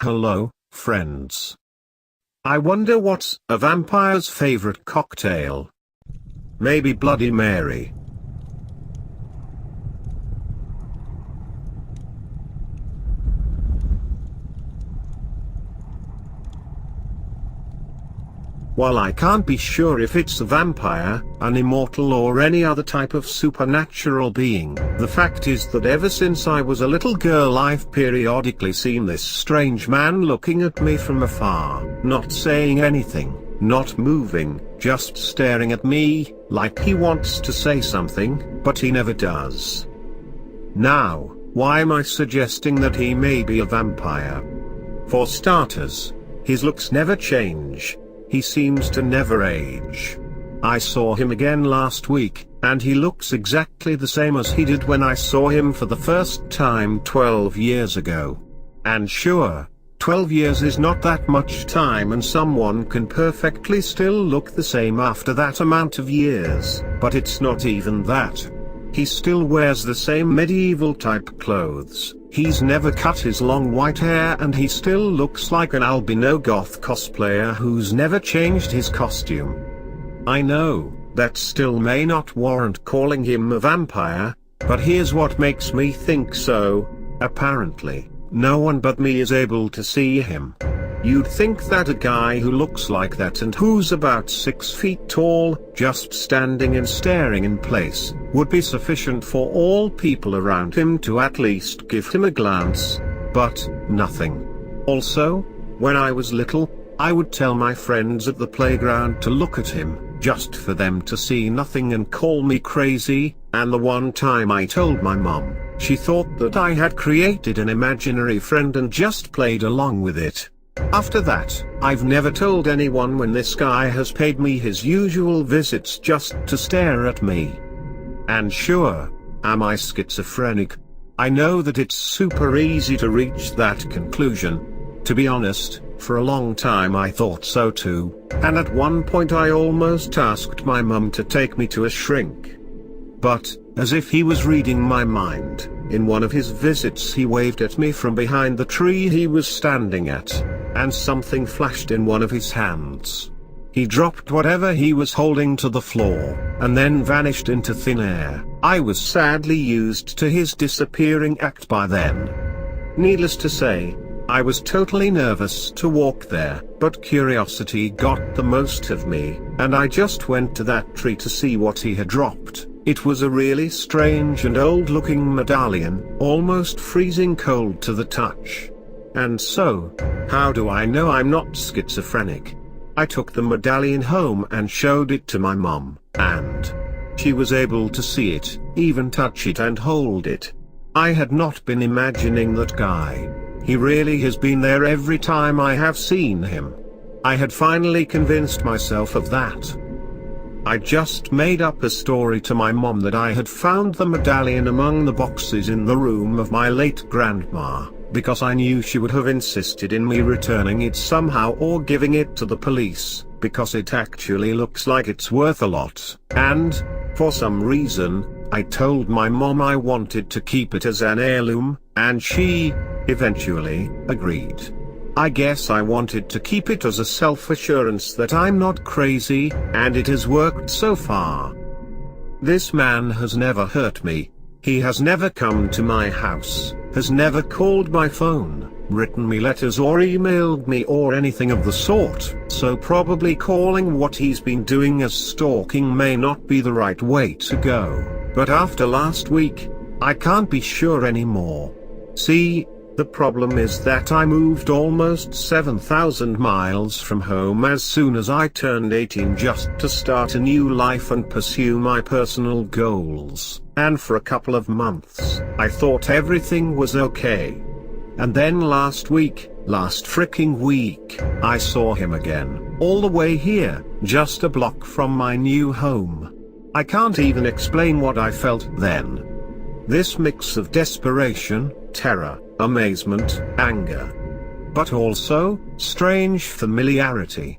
Hello, friends. I wonder what's a vampire's favorite cocktail? Maybe Bloody Mary. While I can't be sure if it's a vampire, an immortal or any other type of supernatural being, the fact is that ever since I was a little girl I've periodically seen this strange man looking at me from afar, not saying anything, not moving, just staring at me, like he wants to say something, but he never does. Now, why am I suggesting that he may be a vampire? For starters, his looks never change. He seems to never age. I saw him again last week, and he looks exactly the same as he did when I saw him for the first time 12 years ago. And sure, 12 years is not that much time and someone can perfectly still look the same after that amount of years, but it's not even that. He still wears the same medieval type clothes, he's never cut his long white hair and he still looks like an albino goth cosplayer who's never changed his costume. I know, that still may not warrant calling him a vampire, but here's what makes me think so. Apparently, no one but me is able to see him. You'd think that a guy who looks like that and who's about 6 feet tall, just standing and staring in place, would be sufficient for all people around him to at least give him a glance, but nothing. Also, when I was little, I would tell my friends at the playground to look at him, just for them to see nothing and call me crazy, and the one time I told my mom, she thought that I had created an imaginary friend and just played along with it. After that, I've never told anyone when this guy has paid me his usual visits just to stare at me. And sure, am I schizophrenic? I know that it's super easy to reach that conclusion. To be honest, for a long time I thought so too, and at one point I almost asked my mum to take me to a shrink. But, as if he was reading my mind, in one of his visits he waved at me from behind the tree he was standing at, and something flashed in one of his hands. He dropped whatever he was holding to the floor, and then vanished into thin air. I was sadly used to his disappearing act by then. Needless to say, I was totally nervous to walk there, but curiosity got the most of me, and I just went to that tree to see what he had dropped. It was a really strange and old-looking medallion, almost freezing cold to the touch. And so, how do I know I'm not schizophrenic? I took the medallion home and showed it to my mom, and she was able to see it, even touch it and hold it. I had not been imagining that guy. He really has been there every time I have seen him. I had finally convinced myself of that. I just made up a story to my mom that I had found the medallion among the boxes in the room of my late grandma, because I knew she would have insisted in me returning it somehow or giving it to the police, because it actually looks like it's worth a lot, and, for some reason, I told my mom I wanted to keep it as an heirloom, and she, eventually, agreed. I guess I wanted to keep it as a self-assurance that I'm not crazy, and it has worked so far. This man has never hurt me. He has never come to my house, has never called my phone, written me letters or emailed me or anything of the sort, so probably calling what he's been doing as stalking may not be the right way to go. But after last week, I can't be sure anymore. See, the problem is that I moved almost 7,000 miles from home as soon as I turned 18 just to start a new life and pursue my personal goals, and for a couple of months, I thought everything was okay. And then last freaking week, I saw him again, all the way here, just a block from my new home. I can't even explain what I felt then. This mix of desperation, terror, amazement, anger. But also, strange familiarity.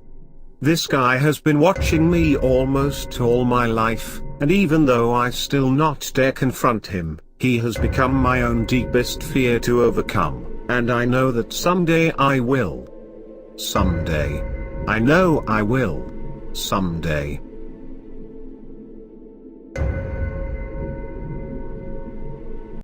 This guy has been watching me almost all my life, and even though I still not dare confront him, he has become my own deepest fear to overcome, And I know that someday I will. Someday. I know I will. Someday.